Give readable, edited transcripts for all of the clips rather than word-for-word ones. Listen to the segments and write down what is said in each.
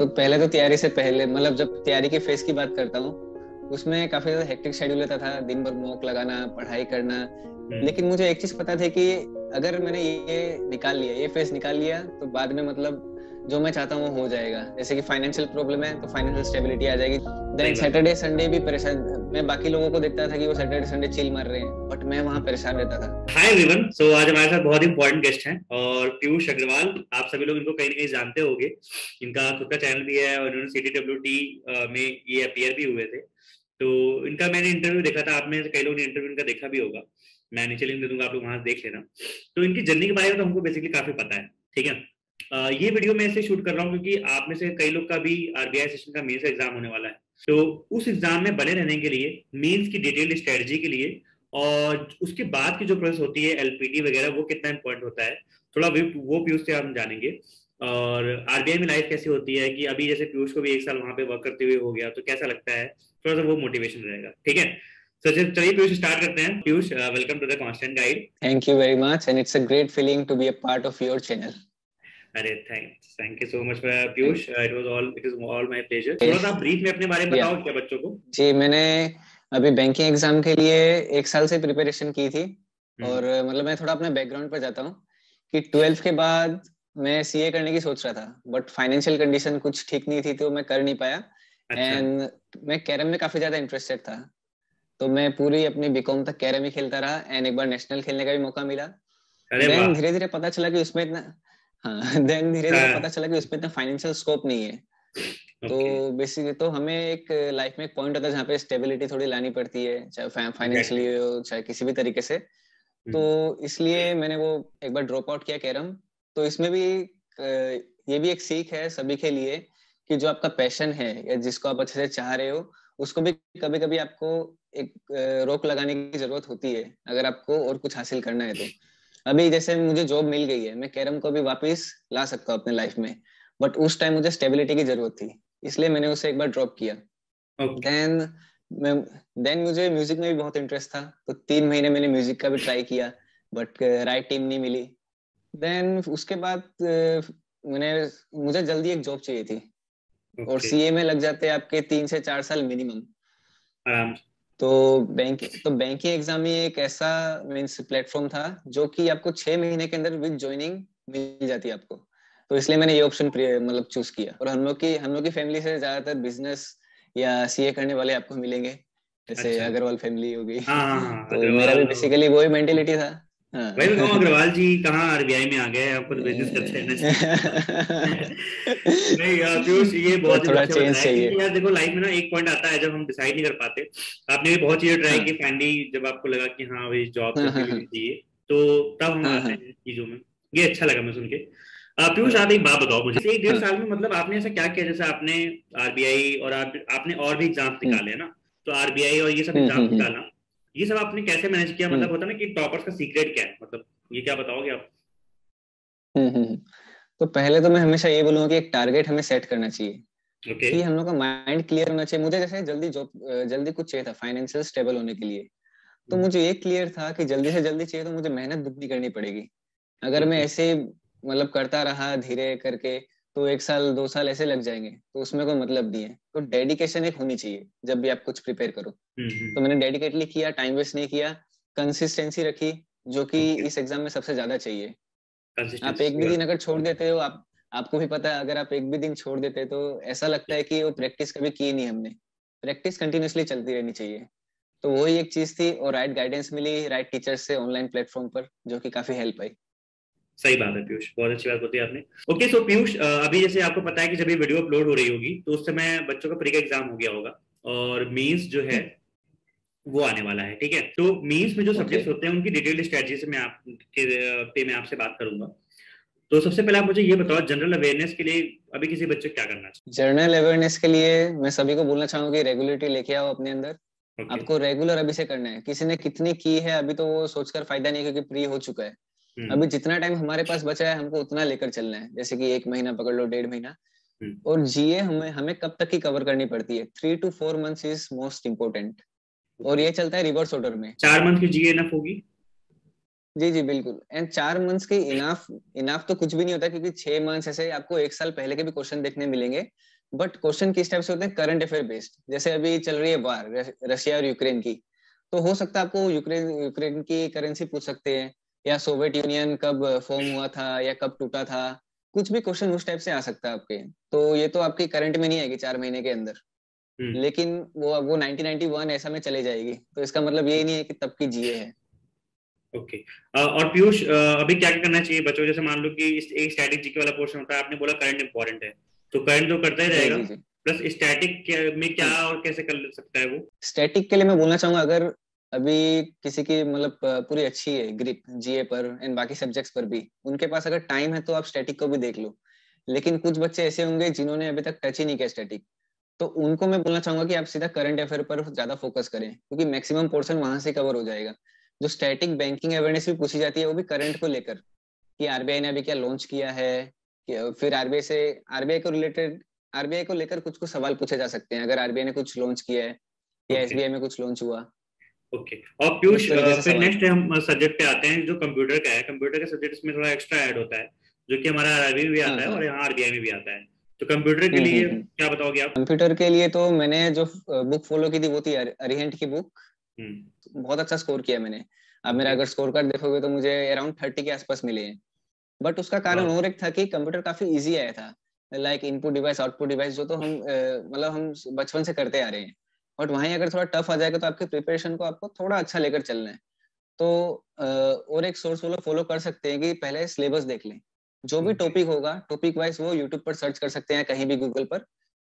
तो पहले तो तैयारी से पहले मतलब जब तैयारी के फेस की बात करता हूँ, उसमें काफी ज्यादा हेक्टिक शेड्यूल रहता था। दिन भर मॉक लगाना, पढ़ाई करना। हम्म। लेकिन मुझे एक चीज पता थी कि अगर मैंने ये फेस निकाल लिया तो बाद में मतलब जो मैं चाहता हूँ वो हो जाएगा। जैसे कि फाइनेंशियल प्रॉब्लम है तो फाइनेंशियल स्टेबिलिटी आ जाएगी। सही देन बात है। सैटरडे संडे भी परेशान। मैं बाकी लोगों को देखता था कि वो सैटरडे संडे चिल मार रहे हैं, बट मैं वहां परेशान रहता था। हाय एवरीवन, सो आज हमारे साथ बहुत इंपॉर्टेंट गेस्ट हैं और पीयूष अग्रवाल। आप सभी लोग इनको कहीं ना कहीं जानते होंगे। इनका खुद का चैनल भी है और इन्होंने CTWT में ये अपीयर भी हुए थे। तो इनका मैंने इंटरव्यू देखा था, आप में से कई लोगों ने इंटरव्यू इनका देखा भी होगा। मैं नीचे लिंक दे दूंगा, आप लोग वहां से देख लेना। तो इनकी जर्नी के बारे में तो हमको बेसिकली काफी पता है, ठीक है। ये वीडियो मैं इसलिए शूट कर रहा हूँ क्योंकि आप में से कई लोग का भी RBI सेशन का मेंस एग्जाम होने वाला है। तो उस एग्जाम में बने रहने के लिए, मेंस की डिटेल्ड स्ट्रेटजी के लिए और उसके बाद की जो प्रोसेस होती है LPT वगैरह, वो कितना इंपॉर्टेंट होता है, थोड़ा वो पीयूष से हम जानेंगे। और RBI में लाइफ कैसी होती है, कि अभी जैसे पीयूष को भी 1 साल वहां पे वर्क करते हुए हो गया, तो कैसा लगता है, थोड़ा सा वो मोटिवेशन रहेगा, ठीक है। तो चलिए पीयूष स्टार्ट करते हैं। Piyush, welcome to the Constant Guide. Thank you very much and it's a great feeling to be a part of your channel. अरे thank you so much Piyush, it was all my pleasure. थोड़ा सा thank brief में अपने बारे में या बताओ क्या बच्चों को। जी, मैंने अभी बैंकिंग एग्जाम के लिए 1 साल से प्रिपरेशन की थी। और हम्म। मतलब मैं थोड़ा अपने बैकग्राउंड पर जाता हूँ कि 12th के बाद मैं सीए करने की सोच रहा था, बट फाइनेंशियल कंडीशन कुछ ठीक नहीं थी तो मैं कर नहीं पाया। अच्छा। एंड मैं कैरम में काफी ज्यादा इंटरेस्टेड था, तो मैं पूरी अपनी बीकॉम तक कैरम ही खेलता रहा। एंड एक बार नेशनल खेलने का भी मौका मिला। अरे देन वाह। धीरे धीरे पता चला कि उसमें इतना हाँ देन धीरे धीरे पता हाँ। चला कि उसमें इतना फाइनेंशियल स्कोप नहीं है। ओके। तो बेसिकली तो हमें एक लाइफ में एक पॉइंट होता है जहाँ पे स्टेबिलिटी थोड़ी लानी पड़ती है, चाहे एग्जैक्टली। फाइनेंशियली हो चाहे किसी भी तरीके से। तो इसलिए मैंने वो एक बार ड्रॉप आउट किया कैरम। तो इसमें भी ये भी एक सीख है सभी के लिए कि जो आपका पैशन है या जिसको आप अच्छे से चाह रहे हो, उसको भी कभी कभी आपको एक रोक लगाने की जरूरत होती है, अगर आपको और कुछ हासिल करना है तो। अभी जैसे मुझे जॉब मिल गई है, मैं कैरम को भी वापस ला सकता हूँ अपने लाइफ में, बट उस टाइम मुझे स्टेबिलिटी की जरूरत थी, इसलिए मैंने उसे एक बार ड्रॉप किया। ओके। देन मैं देन मुझे म्यूजिक में भी बहुत इंटरेस्ट था, तो 3 महीने मैंने म्यूजिक का भी ट्राई किया, बट राइट टीम नहीं मिली। देन उसके बाद मैंने मुझे जल्दी एक जॉब चाहिए थी, और ओके। सीए में लग जाते हैं आपके 3 से 4 साल मिनिमम। आराम से। तो बैंकिंग एग्जाम ही एक ऐसा मीन्स प्लेटफॉर्म था जो कि आपको 6 महीने के अंदर विद ज्वाइनिंग मिल जाती है आपको। तो इसलिए मैंने ये ऑप्शन मतलब चूज किया। और हम लोग की फैमिली से ज्यादातर बिजनेस या सीए करने वाले आपको मिलेंगे, जैसे अच्छा। अग्रवाल फैमिली हो गई। हाँ हाँ हाँ, तो मेरा भी अग्रवाल। बेसिकली वही मेंटेलिटी था। वही मैं कहूँ, हाँ। अग्रवाल जी कहाँ RBI में आ गए, आपको तो बिजनेस करते रहना चाहिए। नहीं पीयूष, ये तो बहुत ही थोड़ा अच्छा चेंज बताया, चाहिए। क्योंकि यार देखो लाइफ में ना एक पॉइंट आता है जब हम डिसाइड नहीं कर पाते। आपने भी बहुत चीजें ट्राई की, हाँ फाइनली जब आपको लगा कि हाँ भाई जॉब तो हाँ हाँ स्टेबिलिटी हाँ चाहिए, तो तब हम हाँ आते हाँ हैं चीजों में। ये अच्छा लगा मैं सुन के। पीयूष, हाँ आप एक बात बताओ मुझे, एक डेढ़ हाँ। साल में मतलब आपने ऐसा क्या किया, जैसे आपने RBI और आपने और भी एग्जाम्स हम्म निकाले हैं ना, तो RBI और ये सब हम्म एग्जाम हम्म हम्म निकालना, ये सब आपने कैसे मैनेज किया, मतलब हम्म होता है ना कि टॉपर्स का सीक्रेट क्या है, मतलब ये क्या बताओगे आप। हम्म। तो पहले तो मैं हमेशा ये बोलूंगा कि एक टारगेट हमें सेट करना चाहिए, ओके। कि हम लोग का माइंड क्लियर होना चाहिए। मुझे जैसे जल्दी कुछ चाहिए था फाइनेंशियल स्टेबल होने के लिए। तो मुझे ये क्लियर था कि जल्दी से जल्दी चाहिए तो मुझे मेहनत दुगनी करनी पड़ेगी। अगर मैं ओके। ऐसे मतलब करता रहा धीरे करके, तो 1 साल 2 साल ऐसे लग जाएंगे, तो उसमें कोई मतलब नहीं है। तो डेडिकेशन एक होनी चाहिए जब भी आप कुछ प्रिपेयर करो। तो मैंने डेडिकेटली किया, टाइम वेस्ट नहीं किया, कंसिस्टेंसी रखी, जो कि ओके। इस एग्जाम में सबसे ज्यादा चाहिए। आप एक कंसिस्टेंसी भी बात। दिन अगर छोड़ देते हो, आप आपको भी पता है, अगर आप एक भी दिन छोड़ देते तो ऐसा लगता है कि वो प्रैक्टिस कभी की नहीं हमने। प्रैक्टिस कंटिन्यूअसली चलती रहनी चाहिए। तो वही एक चीज थी, और राइट गाइडेंस मिली राइट टीचर्स से ऑनलाइन प्लेटफॉर्म पर, जो कि काफी हेल्प आई। सही बात है पीयूष, बहुत अच्छी बात होती है आपने। ओके, सो पीयूष, अभी जैसे आपको पता है कि जब ये वीडियो अपलोड हो रही होगी तो उस समय बच्चों का प्री का एग्जाम हो गया होगा और मेंस जो है वो आने वाला है, ठीक है। तो मेंस में जो ओके। सब्जेक्ट्स होते हैं उनकी डिटेल्ड स्ट्रेटजी से मैं आपसे बात करूंगा। तो सबसे पहले आप मुझे ये बताओ, जनरल अवेयरनेस के लिए अभी किसी बच्चे को क्या करना जर्नल अवेयरनेस के लिए मैं सभी को बोलना चाहूंगा कि रेगुलरिटी लेके आओ अपने अंदर। चाहिए। ओके। आपको रेगुलर अभी से करना है। किसी ने कितनी की है अभी तो वो सोचकर फायदा नहीं है, क्योंकि प्री हो चुका है। हम्म। अभी जितना टाइम हमारे पास बचा है हमको उतना लेकर चलना है, जैसे कि 1 महीना पकड़ लो, 1.5 महीना। हम्म। और जीए हमें हमें कब तक की कवर करनी पड़ती है, 3 to 4 months is most important. और ओके। ये चलता है रिवर्स ऑर्डर में। 4 मंथ की GA इनफ होगी। जी जी बिल्कुल। एंड 4 मंथ्स की इनाफ इनाफ तो कुछ भी नहीं होता, क्योंकि 6 मंथ्स ऐसे आपको 1 साल पहले के भी क्वेश्चन देखने मिलेंगे, बट क्वेश्चन किस टाइप से होते हैं, करंट अफेयर बेस्ड। जैसे अभी चल रही है वार रशिया और यूक्रेन की, तो हो सकता है आपको यूक्रेन यूक्रेन की करेंसी पूछ सकते हैं, या सोवियत यूनियन कब फॉर्म हुआ था या कब टूटा था, कुछ भी क्वेश्चन उस टाइप से आ सकता है आपके। तो ये तो आपकी करंट में नहीं आएगी 4 महीने के अंदर, लेकिन वो 1991 ऐसा में चले जाएगी, तो इसका मतलब यही नहीं है कि तब की जीए है। ओके। और पीयूष, अभी क्या क्या करना चाहिए बच्चों, जैसे मान लो कि एक स्टैटिक जीके वाला पोर्शन होता है, आपने बोला करंट इंपॉर्टेंट है, तो करंट तो करता ही जी रहेगा, जी जी। प्लस स्टैटिक में क्या हाँ, और कैसे कर सकता है वो? स्टैटिक के लिए मैं बोलना चाहूंगा, अगर अभी किसी की मतलब पूरी अच्छी है ग्रिप जीए पर एंड बाकी सब्जेक्ट्स पर भी, उनके पास अगर टाइम है तो आप स्टैटिक को भी देख लो। लेकिन कुछ बच्चे ऐसे होंगे जिन्होंने अभी तक टच ही नहीं किया स्टैटिक, तो उनको मैं बोलना चाहूंगा कि आप सीधा करंट अफेयर पर ज्यादा फोकस करें, क्योंकि मैक्सिमम पोर्शन वहां से कवर हो जाएगा। जो स्टैटिक बैंकिंग अवेयरनेस भी पूछी जाती है वो भी करंट को लेकर, कि आरबीआई ने अभी क्या लॉन्च किया है, फिर आरबीआई को लेकर कुछ कुछ सवाल पूछे जा सकते हैं, अगर आरबीआई ने कुछ लॉन्च किया है या ओके। एसबीआई में कुछ लॉन्च हुआ, ओके। और तो पीयूष, इस तरीके से फिर सवाल। नेक्स्ट हम सब्जेक्ट पे आते हैं जो कंप्यूटर का है। कंप्यूटर के सब्जेक्ट में थोड़ा एक्स्ट्रा ऐड होता है, जो कि हमारा आरआरबी में भी हाँ आता है हाँ। और यहाँ आरबीआई में भी आता है। तो कंप्यूटर के लिए हम्म। क्या बताओगे आप? कंप्यूटर के लिए तो मैंने जो बुक फॉलो की थी वो थी अरिहंट की बुक। हम्म। बहुत अच्छा स्कोर किया मैंने। अब मेरा ओके। अगर स्कोर कार्ड देखोगे तो मुझे अराउंड 30 के आसपास मिले हैं। बट उसका कारण वाह। और एक था कि कंप्यूटर काफी इजी आया था। Like input device output device, जो तो हम मतलब हम बचपन से करते आ रहे हैं। बट वहीं अगर थोड़ा टफ आ जाएगा तो आपके प्रिपरेशन को आपको थोड़ा अच्छा लेकर चलना है। तो और एक सोर्स वो लोग फॉलो कर सकते हैं कि पहले सिलेबस देख लें। जो भी ओके। टॉपिक होगा टॉपिक वाइज वो यूट्यूब पर सर्च कर सकते हैं, कहीं भी गूगल पर।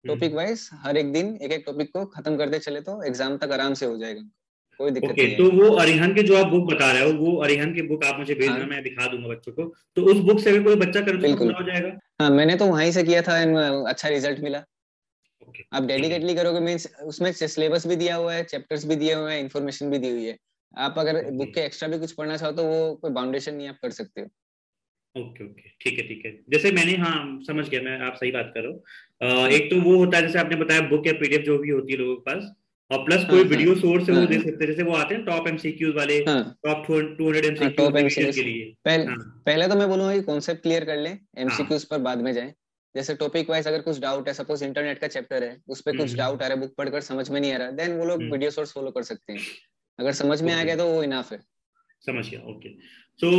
टॉपिक हम्म। वाइज हर एक दिन एक एक टॉपिक को खत्म करते चले तो एग्जाम तक आराम से हो जाएगा, कोई दिक्कत ओके, नहीं तो आएगी। वो अरिहंत की जो आप बुक बता रहे हो, वो अरिहंत की बुक आप मुझे भेज देना, हाँ मैं दिखा दूंगा बच्चों को। तो उस बुक से भी कोई बच्चा करे तो बिल्कुल। पूरा हो जाएगा? हाँ मैंने तो वहीं से किया था and, अच्छा रिजल्ट मिला। ओके। आप ठीक है। डेडिकेटली करोगे मीन्स उसमें सिलेबस भी दिया हुआ है, चैप्टर्स भी दिए हुए हैं, इन्फॉर्मेशन भी दी हुई है। आप अगर ओके। बुक के एक्स्ट्रा भी कुछ पढ़ना चाहो तो वो कोई बाउंडेशन नहीं, आप कर सकते हो। ओके। ओके, ठीक है, ठीक है। जैसे मैंने, हाँ समझ गया मैं, आप सही बात कर रहे हो। हाँ एक तो वो होता है जैसे आपने बताया, बुक या पीडीएफ जो भी होती है लोगों के पास, और प्लस हाँ कोई हाँ वीडियो सोर्स है वो हाँ दे हाँ सकते हैं, जैसे वो आते हैं टॉप एमसीक्यूज वाले, हाँ टॉप 200 हाँ। एमसीक्यूज टॉप रिवीजन एमसीक्यूज के लिए। पहले हाँ। पहले तो मैं बोलूंगा कि कॉन्सेप्ट क्लियर कर लें, हाँ। एमसीक्यूज पर बाद में जाएं। जैसे टॉपिक वाइज अगर कुछ डाउट है, सपोज इंटरनेट का चैप्टर है, उस पर कुछ डाउट आ हम्म। रहा है, बुक पढ़कर समझ में नहीं आ रहा, देन वो लोग हम्म। वीडियो सोर्स फॉलो कर सकते हैं। अगर समझ में आ ओके, गया तो वो इनाफ है। समझ गया। ओके। सो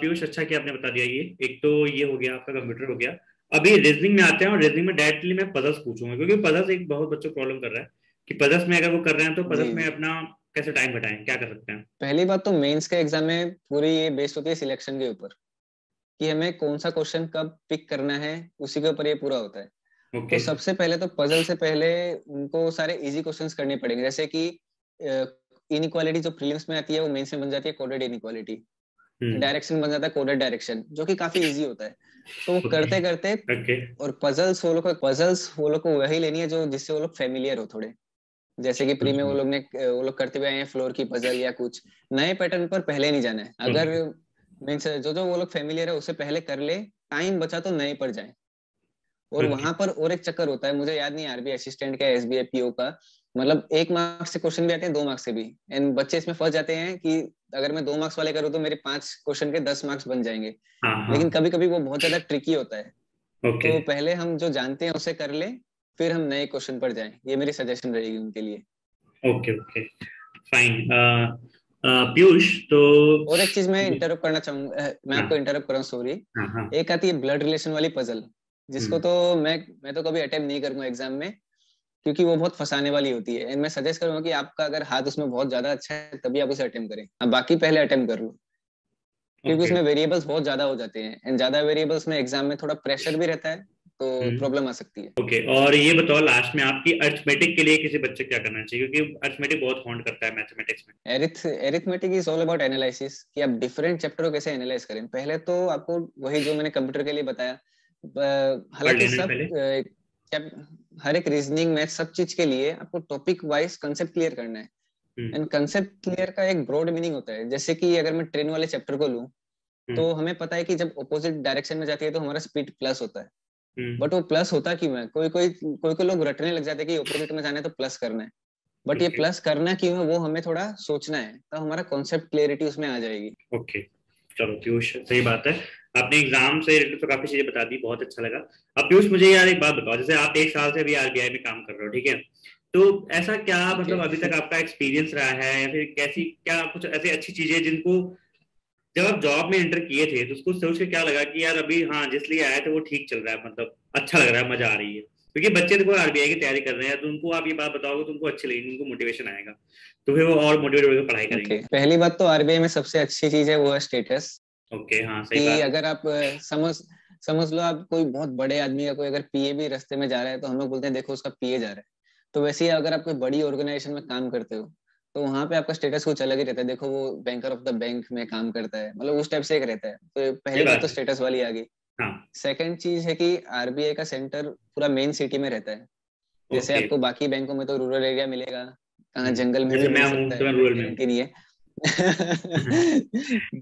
पीयूष, अच्छा कि आपने बता दिया। ये एक तो ये हो गया, आपका कंप्यूटर हो गया। अभी रीजनिंग में आते हैं, और रीजनिंग में डायरेक्टली मैं पजल्स पूछूंगा, क्योंकि पजल्स एक बहुत बच्चों को प्रॉब्लम कर रहा है कि पजल्स में अगर वो कर रहे हैं तो जी पजल्स में जी। अपना कैसे टाइम घटाएं, क्या कर सकते हैं? पहली बात तो मेंस के एग्जाम में पूरी ये बेस्ड होती है सिलेक्शन के ऊपर, कि हमें कौन सा क्वेश्चन कब पिक करना है, उसी के ऊपर ये पूरा होता है। तो ओके। सबसे पहले तो पजल से पहले उनको सारे इजी क्वेश्चंस करने पड़ेंगे, जैसे कि इनइक्वालिटी जो प्रीलिम्स में आती है वो मेंस में बन जाती है कोडेड इनइक्वालिटी। हम्म। डायरेक्शन बन जाता है कोडेड डायरेक्शन, जो कि काफी इजी होता है। तो वो ओके। करते करते, ओके। और पजल्स वो लोग को वही लेनी है जो जिससे वो लोग फेमिलियर हो थोड़े। जैसे कि प्री में वो लोग करते हुए आए हैं फ्लोर की पजल या कुछ नए पैटर्न पर पहले नहीं जाना है। अगर ओके। मीन्स जो जो वो लोग फेमिलियर है उससे पहले कर ले, टाइम बचा तो नए पर जाए। और ओके। वहां पर और एक चक्कर होता है, मुझे याद नहीं आरबीआई असिस्टेंट का एसबीआई पीओ का, मतलब 1 मार्क्स से क्वेश्चन भी आते हैं, 2 मार्क्स से भी। एंड बच्चे इसमें फंस जाते हैं कि अगर मैं 2 मार्क्स वाले करूँ तो मेरे 5 क्वेश्चन के 10 मार्क्स बन जाएंगे। हाँ हाँ। लेकिन कभी कभी वो बहुत ज्यादा ट्रिकी होता है। ओके। तो पहले हम जो जानते हैं उसे कर ले, फिर हम नए क्वेश्चन पर जाएं, ये मेरी सजेशन रहेगी उनके लिए। ओके। Okay, fine. पीयूष, तो और एक चीज मैं इंटरप्ट करना चाहूंगा, मैं आपको हाँ इंटरप्ट कर रहा हूँ, सॉरी। हाँ हाँ। एक आती है ब्लड रिलेशन वाली पजल, जिसको हम्म। तो मैं तो कभी अटेम्प्ट नहीं करूंगा एग्जाम में, क्योंकि वो बहुत फंसाने वाली होती है। एंड मैं सजेस्ट करूंगा कि आपका अगर हाथ उसमें बहुत ज्यादा अच्छा है तभी आप उसे अटेम्प्ट करें, अब बाकी पहले अटेम्प्ट कर लो। क्योंकि ओके। उसमें वेरिएबल्स बहुत ज्यादा हो जाते हैं, एंड ज्यादा वेरिएबल्स में एग्जाम में थोड़ा प्रेशर भी रहता है, तो हम्म। प्रॉब्लम आ सकती है। ओके, और ये बताओ लास्ट में आपकी अर्थमेटिक के लिए किसी बच्चे को क्या करना चाहिए, क्योंकि अर्थमेटिक बहुत हॉन्ट करता है मैथमेटिक्स में। Arithmetic is all about analysis, कि आप डिफरेंट चैप्टर को कैसे एनालाइज करें। पहले तो आपको वही जो मैंने कंप्यूटर के लिए बताया, पढ़ हालांकि लेना है सब पहले। हर एक रीजनिंग मैथ सब चीज के लिए आपको टॉपिक वाइज कंसेप्ट क्लियर करना है। हम्म। एंड कंसेप्ट क्लियर का एक ब्रॉड मीनिंग होता है, जैसे कि अगर मैं ट्रेन वाले चैप्टर को लूँ, हम्म। तो हमें पता है कि जब ऑपोजिट डायरेक्शन में जाती है तो हमारा स्पीड प्लस होता है। हम्म। बट वो प्लस होता क्यों है, कोई कोई लोग रटने लग जाते हैं कि ऑपोजिट में जाना है तो प्लस करना है। बट ये ओके। प्लस करना क्यों है वो हमें थोड़ा सोचना है, तो हमारा कॉन्सेप्ट क्लियरिटी उसमें आ जाएगी। ओके, चलो पीयूष, सही बात है। आपने एग्जाम से रिलेटेड तो काफी चीजें बता दी, बहुत अच्छा लगा। अब पीयूष मुझे यार एक बात बताओ, जैसे आप 1 साल से अभी आरबीआई में काम कर रहे हो, ठीक है, तो ऐसा क्या ओके। मतलब अभी तक आपका एक्सपीरियंस रहा है, या फिर कैसी क्या कुछ ऐसी अच्छी चीजें जिनको जब आप जॉब में एंटर किए थे तो उसको सोच के क्या लगा कि यार अभी हाँ जिस लिए आए थे वो ठीक चल रहा है, मतलब अच्छा लग रहा है, मजा आ रही है? क्योंकि बच्चे देखो आरबीआई की तैयारी कर रहे हैं, तो उनको आप ये बात बताओगे तो उनको अच्छी लगेगी, उनको मोटिवेशन आएगा, तो फिर वो और मोटिवेट होकर पढ़ाई ओके, करेंगे। पहली बात तो आरबीआई में सबसे अच्छी चीज है वो है स्टेटस। ओके, हाँ सही कि बात। अगर आप समझ समझ लो, आप कोई बहुत बड़े आदमी का कोई अगर पीए भी रास्ते में जा रहा है तो हम लोग बोलते हैं देखो उसका पीए जा रहा है। तो वैसे ही अगर आप कोई बड़ी ऑर्गेनाइजेशन में काम करते हो तो वहां पे आपका स्टेटस कुछ अलग ही रहता है, देखो वो बैंकर ऑफ द बैंक में काम करता है, मतलब उस टाइप से एक रहता है। तो सही पहली बात बात तो है। स्टेटस वाली आ गई। हाँ। सेकंड चीज है कि आरबीआई का सेंटर पूरा मेन सिटी में रहता है। जैसे ओके। आपको बाकी बैंकों में तो रूरल एरिया मिलेगा, कहाँ जंगल में जैसे भी मैं मिल हूँ सकता तो है, मैं कोई रूरल में हूँ। गारंटी नहीं है।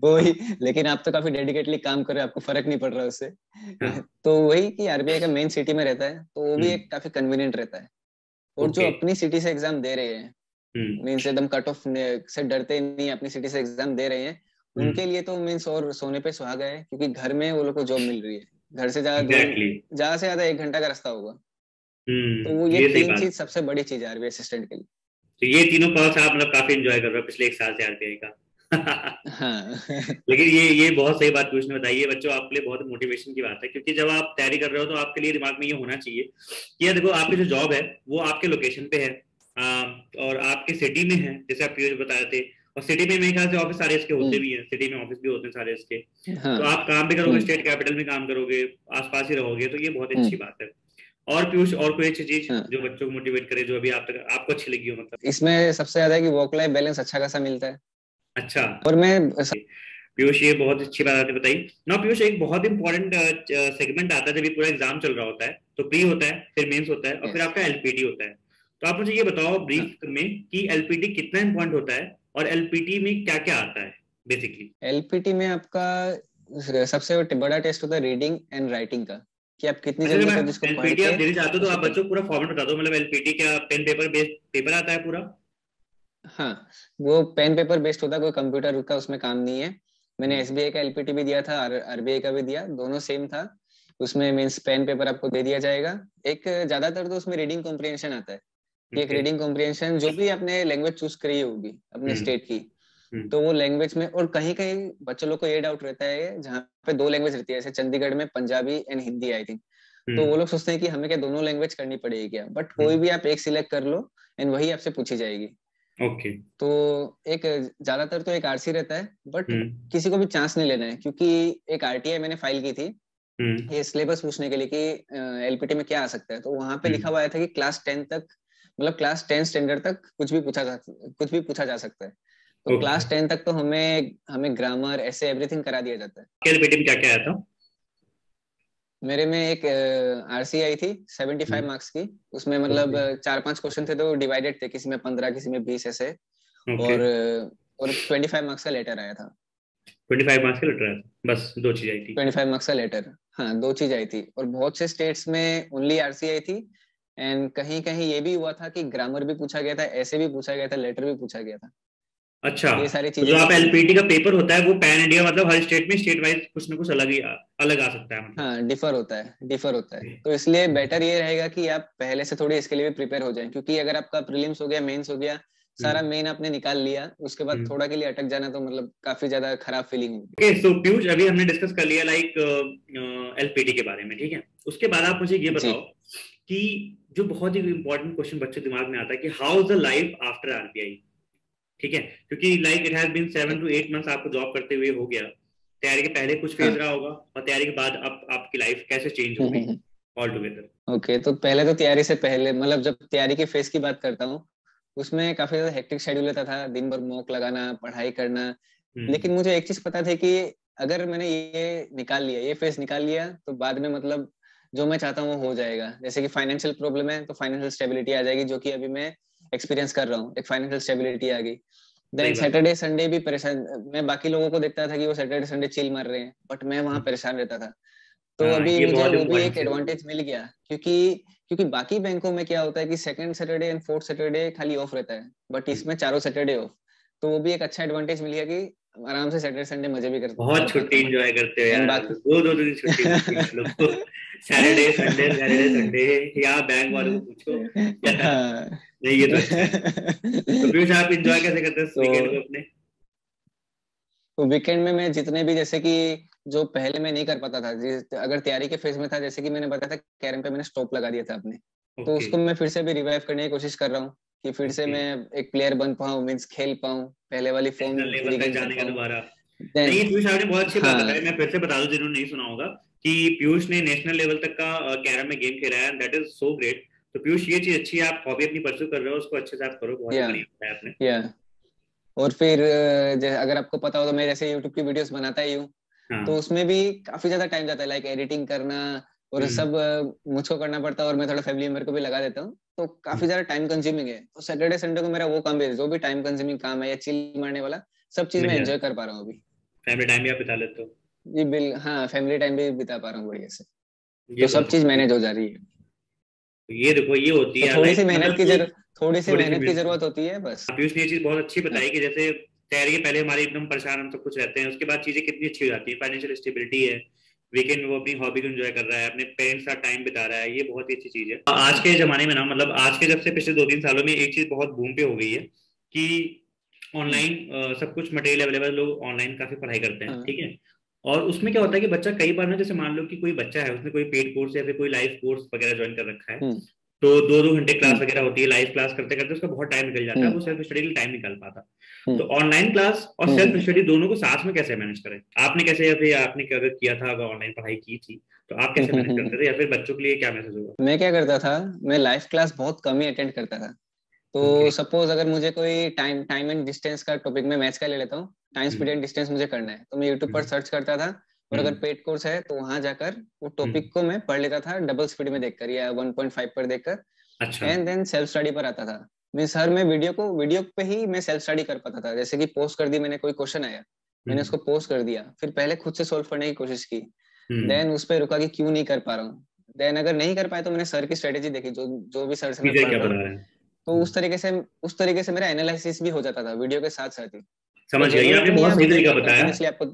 वो ही, लेकिन आप तो काफी डेडिकेटली काम कर रहे हो, आपको फर्क नहीं पड़ रहा उससे। हाँ। तो वही कि आरबीआई का मेन सिटी में रहता है तो वो भी हम्म। एक काफी कन्वीनियंट रहता है। और जो ओके। अपनी सिटी से एग्जाम दे रहे हैं, हम्म। मीन्स एकदम कट ऑफ से डरते नहीं, अपनी सिटी से एग्जाम दे रहे हैं, हम्म। उनके लिए तो मीन्स और सोने पे सुहागा है, क्योंकि घर में वो लोग को जॉब मिल रही है। घर से ज्यादा दूर, एग्जैक्टली। ज्यादा से ज्यादा 1 घंटा का रास्ता होगा। तो वो ये ये सही तीन बात। चीज सबसे बड़ी चीज है आरबीआई असिस्टेंट के लिए। तो ये तीनों पर्क्स आप मतलब काफी एंजॉय कर रहे हो पिछले 1 साल से आरबीआई का। हाँ। लेकिन ये बहुत सही बात पूछने बताई है बच्चों, आपके लिए बहुत मोटिवेशन की बात है, क्योंकि जब आप तैयारी कर रहे हो तो आपके लिए दिमाग में ये होना चाहिए कि यार देखो आपकी जो जॉब है वो आपके लोकेशन पे है, और आपके सिटी में है, जैसे आप पीयूष बता रहे थे, और सिटी में मेरे ख्याल से ऑफिस सारे इसके होते हम्म। भी हैं, सिटी में ऑफिस भी होते हैं सारे इसके। हाँ। तो आप काम भी करोगे, हम्म। स्टेट कैपिटल में काम करोगे, आसपास ही रहोगे, तो ये बहुत अच्छी हम्म। बात है। और पीयूष और कोई अच्छी चीज हाँ, जो बच्चों को मोटिवेट करे, जो अभी आप तक आपको अच्छी लगी हो मतलब? इसमें सबसे ज्यादा है कि वर्क लाइफ बैलेंस अच्छा खासा मिलता है। अच्छा। और मैं पीयूष ये बहुत अच्छी बात आपने बताई ना। पीयूष एक बहुत इंपॉर्टेंट सेगमेंट आता है जब ये पूरा एग्जाम चल रहा होता है, तो प्री होता है, फिर मेंस होता है, और फिर यस। आपका एलपीटी होता है। तो आप मुझे ये बताओ हाँ, ब्रीफ में कि एलपीटी कितना इंपॉर्टेंट होता है, और एलपीटी में क्या क्या आता है बेसिकली? एलपीटी में आपका सबसे बड़ा टेस्ट होता है रीडिंग एंड राइटिंग का, कि आप कितनी अच्छा, जब जल्दी तक आप उसको पढ़ एलपीटी आप के देना चाहते हो तो उसको आप बच्चों को पूरा फॉर्मेट बता दो, मतलब एलपीटी क्या पेन पेपर बेस्ड पेपर आता है पूरा? हाँ, वो पेन पेपर बेस्ड होता है, कोई कंप्यूटर का उसमें काम नहीं है। मैंने हम्म। एसबीआई का एलपीटी भी दिया था, आरबीआई का भी दिया, दोनों सेम था। उसमें मीन्स पेन पेपर आपको दे दिया जाएगा। एक ज्यादातर तो उसमें रीडिंग कॉम्प्रिहेंशन आता है, कि एक ओके। रीडिंग कॉम्प्रिहेंशन जो भी आपने लैंग्वेज चूज करी होगी अपने हम्म। स्टेट की, हम्म। तो वो लैंग्वेज में। और कहीं कहीं बच्चों लोग को ये डाउट रहता है जहाँ पे 2 लैंग्वेज रहती है, जैसे चंडीगढ़ में Punjabi and Hindi I think. तो वो हम्म। लोग सोचते हैं कि हमें क्या दोनों लैंग्वेज करनी पड़ेगी क्या, बट कोई हम्म। भी आप एक सिलेक्ट कर लो एंड वही आपसे पूछी जाएगी। ओके। तो एक ज्यादातर तो एक आरसी रहता है, बट हम्म। किसी को भी चांस नहीं लेना है, क्योंकि एक आरटीआई मैंने फाइल की थी हम्म। ये सिलेबस पूछने के लिए कि एलपीटी में क्या आ सकता है। तो वहां पे लिखा हम्म। हुआ आया था कि क्लास 10 तक, मतलब क्लास 10 स्टैंडर्ड तक कुछ भी पूछा जा सकता है। तो ओके। क्लास 10 तक तो हमें हमें ग्रामर ऐसे एवरीथिंग करा दिया जाता है। एलपीटी में क्या क्या आया था? मेरे में एक आरसी आई थी 75 मार्क्स की। उसमें मतलब ओके। 4-5 क्वेश्चन थे तो डिवाइडेड थे, किसी में 15 किसी में 20 ऐसे। ओके। और 25 मार्क्स का लेटर आया था। 25 मार्क्स का लेटर आया था, बस 2 चीज आई थी? 25 मार्क्स का लेटर, हाँ, 2 चीज आई थी। और बहुत से स्टेट्स में ओनली आरसी आई थी। एंड कहीं कहीं ये भी हुआ था कि ग्रामर भी पूछा गया था, ऐसे भी पूछा गया था, लेटर भी पूछा गया था। अच्छा। ये सारी तो चीजें जो भी आप थी। एलपीटी का पेपर होता है वो पैन इंडिया, मतलब हर स्टेट में स्टेट वाइज कुछ ना कुछ अलग आ सकता है मतलब? हाँ, डिफर होता है तो इसलिए बेटर ये रहेगा कि आप पहले से थोड़ी इसके लिए भी प्रिपेयर हो जाएं, क्योंकि अगर आपका प्रीलिम्स हो गया, मेंस हो गया, सारा हम्म। मेन आपने निकाल लिया, उसके बाद हम्म। थोड़ा के लिए अटक जाना तो मतलब काफी ज्यादा खराब फीलिंग होगी। ओके, सो पीयूष अभी हमने डिस्कस कर लिया लाइक एलपीटी के बारे में, ठीक है? उसके बाद आप मुझे ये जी। बताओ कि जो बहुत ही इंपॉर्टेंट क्वेश्चन बच्चों के दिमाग में आता है कि how is the life after RBI, ठीक है? क्योंकि like it has been 7 to 8 months आपको जॉब करते हुए हो गया, तैयारी के पहले कुछ फेज हाँ। रहा होगा, और तैयारी के बाद अब आपकी लाइफ कैसे चेंज हो गई ऑल टुगेदर? ओके, तो पहले तो तैयारी से पहले, मतलब जब तैयारी के फेज की बात करता हूँ, उसमें काफी ज्यादा हेक्टिक शेड्यूल रहता था, दिन भर मॉक लगाना, पढ़ाई करना। हम्म। लेकिन मुझे एक चीज पता थी कि अगर मैंने ये निकाल लिया, ये फेज निकाल लिया, तो बाद में मतलब जो मैं चाहता हूँ वो हो जाएगा। जैसे कि फाइनेंशियल प्रॉब्लम है तो फाइनेंशियल स्टेबिलिटी आ जाएगी, जो कि अभी मैं एक्सपीरियंस कर रहा हूँ, एक फाइनेंशियल स्टेबिलिटी आ गई। सही देन बात। सैटरडे संडे भी परेशान। मैं बाकी लोगों को देखता था कि वो सैटरडे संडे चिल मार रहे हैं, बट मैं वहां परेशान रहता था। तो हाँ, अभी ये मुझे बहुत वो भी इंपॉर्टेंट एक चीज होगी। एडवांटेज मिल गया, क्योंकि क्योंकि बाकी बैंकों में क्या होता है कि second Saturday and fourth Saturday खाली ऑफ रहता है, बट इसमें चारों सैटरडे ऑफ। तो वो भी एक अच्छा एडवांटेज मिल गया कि आराम से सैटरडे संडे मजे भी कर बहुत छुट्टी पाता हूँ मैं। एंजॉय करते हो एंड यार, बाकी दो दिन छुट्टी मिलती है हम लोग को। सैटरडे संडे, या बैंक वालों को पूछो या, हाँ। नहीं ये तो अच्छा है। तो पीयूष आप इंजॉय कैसे करते हैं वीकेंड को तो अपने? वीकेंड में मैं जितने भी, जैसे कि जो पहले मैं नहीं कर पाता था, अगर तैयारी के फेज में था, जैसे कि मैंने बताया था कैरम पे मैंने स्टॉप लगा दिया था अपने, तो ओके उसको मैं फिर से भी रिवाइव करने की कोशिश कर रहा हूँ कि फिर से ओके। मैं एक प्लेयर बन पाऊँ, मीन्स खेल पाऊँ, पहले वाली नेशनल फॉर्म लेवल तक रिगेन कर जाने का पाऊँ। दोबारा? देन नहीं, पीयूष आपने बहुत अच्छी बात बताई। हाँ मैं फिर से बता दूं जिन्होंने नहीं सुना होगा कि पीयूष ने नेशनल लेवल तक का कैरम में गेम खेला है, and that is so great. तो पीयूष ये चीज अच्छी है, आप हॉबी अपनी परस्यू कर रहे हो, उसको अच्छे से आप करो, बहुत ही या बढ़िया बताया आपने। या और फिर अगर आपको पता हो तो मैं जैसे यूट्यूब की वीडियोस बनाता ही हूँ, तो हाँ। उसमें भी काफी ज्यादा टाइम जाता है, लाइक एडिटिंग करना और हम्म सब मुझको करना पड़ता है, और मैं थोड़ा फैमिली मेंबर को भी लगा देता हूँ, तो काफी ज्यादा टाइम कंज्यूमिंग है। तो सैटरडे संडे को मेरा वो काम भी है, जो भी टाइम कंज्यूमिंग काम है या चिल मारने वाला, सब चीज मिल मैं जाए, एंजॉय कर पा रहा हूँ अभी। फैमिली टाइम भी आप बिता लेते हो। जी बिल हाँ, फैमिली टाइम भी बिता पा रहा हूँ बढ़िया से। ये तो सब बहुत चीज अच्छी मैनेज चीज़ हो है। जा रही है। तो ये देखो, ये होती तो है लाइफ, मतलब कि थोड़ी सी थोड़ी सी मेहनत की मेहनत। जरूरत होती है बस। पीयूष ने ये चीज बहुत अच्छी हाँ बताई कि जैसे तैयारी के पहले हमारी एकदम परेशान हम सब कुछ रहते हैं, उसके बाद चीजें कितनी अच्छी हो जाती है, फाइनेंशियल स्टेबिलिटी है, वीकेंड में वो अपनी हॉबी को एंजॉय कर रहा है, अपने पेरेंट्स के साथ टाइम बिता रहा है, ये बहुत ही अच्छी चीज है। आज के जमाने में ना, मतलब आज के जब से पिछले 2-3 सालों में एक चीज बहुत बूम पे हो गई है कि ऑनलाइन सब कुछ मटेरियल अवेलेबल, लोग ऑनलाइन काफी पढ़ाई करते हैं, हाँ ठीक है। और उसमें क्या होता है कि बच्चा कई बार ना, जैसे मान लो कि कोई बच्चा है, उसने कोई पेड कोर्स या फिर कोई लाइव कोर्स वगैरह ज्वाइन कर रखा है, हम्म तो 2-2 घंटे क्लास हम्म वगैरह होती है, लाइव क्लास करते करते उसका बहुत टाइम निकल जाता है, हम्म वो सेल्फ स्टडी के लिए टाइम निकाल पाता। हम्म तो ऑनलाइन क्लास और सेल्फ हम्म। स्टडी दोनों को साथ में कैसे मैनेज करें? आपने कैसे, या फिर आपने अगर किया था, अगर ऑनलाइन पढ़ाई की थी, तो आप कैसे मैनेज हम्म। करते थे, या फिर बच्चों के लिए क्या मैसेज होगा? मैं क्या करता था, मैं लाइव क्लास बहुत कम ही अटेंड करता था। ओके। तो सपोज अगर मुझे कोई टाइम टाइम एंड डिस्टेंस का टॉपिक में मैथ्स का ले लेता हूँ, time speed hmm and distance मुझे करना है, तो मैं यूट्यूब पर हम्म सर्च करता था, और अगर हम्म पेड कोर्स है तो वहां जाकर वो हम्म। टॉपिक को मैं पढ़ लेता था, डबल स्पीड में देखकर या 1.5 पर देखकर, अच्छा। एंड देन सेल्फ स्टडी पर आता था। मीन्स हर मैं वीडियो पे ही मैं सेल्फ स्टडी कर पाता था, जैसे कि पोस्ट कर दी मैंने, कोई क्वेश्चन आया, मैंने हम्म उसको पोस्ट कर दिया, फिर पहले खुद से सोल्व करने की कोशिश की, हम्म। देन उस पर रुका कि क्यों नहीं कर पा रहा हूँ, देन अगर नहीं कर पाए तो मैंने सर की स्ट्रेटेजी देखी, जो जो भी सर से मैं टीचर पढ़ क्या रहा हूँ, बता रहे हैं? तो उस तरीके से मेरा एनालिसिस भी हो जाता था वीडियो के साथ साथ ही। तो समझ गया, ये जरूरत आपने नहीं है बहुत आप सही दिन तरीका रात बताया। कंटिन्यूसली आपको।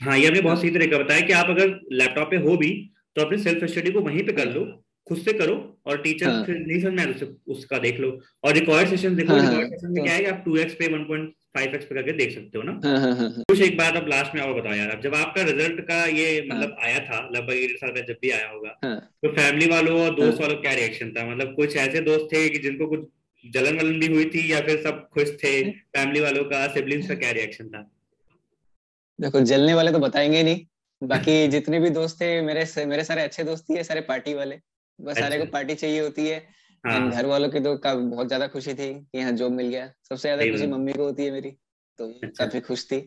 हाँ, ये आपने बहुत हाँ सही तरीका बताया कि आप अगर लैपटॉप पे हो भी, तो अपने सेल्फ स्टडी को वहीं पे कर लो, हाँ खुद से करो, और टीचर हाँ फिर नहीं समझ में आया तो उसका देख लो। और रिकॉर्ड सेशन देखो, हाँ रिकॉर्ड हाँ सेशन में तो क्या है कि आप 2x पे 1.5x पे करके देख सकते हो ना। हाँ हाँ हाँ कुछ एक बात अब लास्ट में आपको बताओ यार, अब जब आपका रिजल्ट का ये हाँ मतलब आया था, लगभग 1.5 साल पहले जब भी आया होगा, हाँ तो फैमिली वालों और दोस्त हाँ। वालों का क्या रिएक्शन था? मतलब कुछ ऐसे दोस्त थे कि जिनको कुछ जलन वलन भी हुई थी, या फिर सब खुश थे? फैमिली वालों का, सिबलिंग्स का क्या रिएक्शन था? देखो, जलने वाले तो बताएंगे ही नहीं, बाकी जितने भी दोस्त थे मेरे सारे अच्छे दोस्त ही है, सारे पार्टी वाले, बस सारे अच्छा। को पार्टी चाहिए होती है। एंड हाँ। घर वालों की तो बहुत ज्यादा खुशी थी कि हाँ जॉब मिल गया, सबसे ज्यादा सही खुशी बात। मम्मी को होती है मेरी, तो वो अच्छा। काफी खुश थी।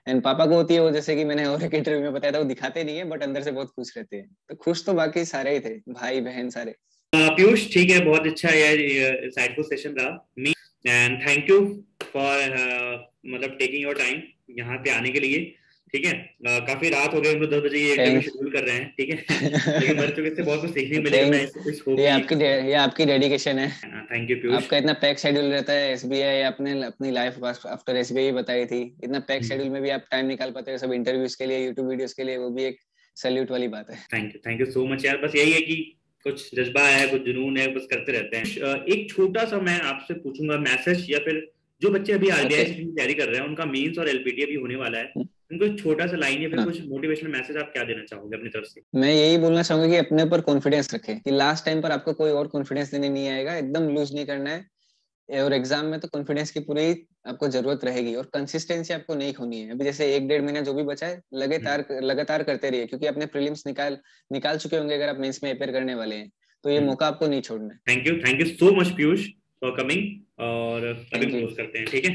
एंड पापा को होती है, वो जैसे कि मैंने और एक इंटरव्यू में बताया था, वो दिखाते नहीं है बट अंदर से बहुत खुश रहते हैं, तो खुश तो बाकी सारे ही थे, भाई बहन सारे। पीयूष ठीक है, बहुत अच्छा ये इंसाइटफुल सेशन रहा मी, एंड थैंक यू फॉर मतलब टेकिंग योर टाइम यहाँ पे आने के लिए, ठीक है। काफी रात हो गई, हम लोग 10 बजे ये इंटरव्यू थैंक शेड्यूल कर रहे हैं, ठीक है। लेकिन बच्चों के से बहुत कुछ सीखने को मिलेगा, मैं थैंक इस होप कि ये आपकी डेडिकेशन है। Thank you Piyush. आपका इतना पैक शेड्यूल रहता है, एसबीआई आपने अपनी लाइफ आफ्टर एसबीआई बताई थी, इतना पैक शेड्यूल में भी आप टाइम निकाल पाते हैं सब इंटरव्यूज के लिए, यूट्यूब वीडियोस के लिए, वो भी एक सैल्यूट वाली बात है। थैंक यू सो मच यार, बस यही है कि कुछ जज्बा है, कुछ जुनून है, बस करते रहते हैं। एक छोटा सा मैं आपसे पूछूंगा मैसेज, या फिर जो बच्चे अभी आरबीआई ओके। सेशन की तैयारी कर रहे हैं, उनका मेंस और एलपीटी भी होने वाला है, उनको एक छोटा सा लाइन या फिर हाँ, कुछ मोटिवेशनल मैसेज आप क्या देना चाहोगे अपनी तरफ से? मैं यही बोलना चाहूंगा कि अपने ऊपर कॉन्फिडेंस रखें, कि लास्ट टाइम पर आपको कोई और कॉन्फिडेंस देने नहीं आएगा, एकदम लूज नहीं करना है, और एग्जाम में तो कॉन्फिडेंस की पूरी आपको जरूरत रहेगी, और कंसिस्टेंसी आपको नहीं खोनी है। अभी जैसे 1-1.5 महीना जो भी बचा है, लगातार लगातार करते रहिए, क्योंकि अपने प्रीलिम्स निकाल निकाल चुके होंगे अगर आप मेंस में अपेयर करने वाले हैं, तो ये मौका आपको नहीं छोड़ना है। Thank you so much Piyush for coming, और अभी थैंक हम यू। क्लोज करते हैं, ठीक है।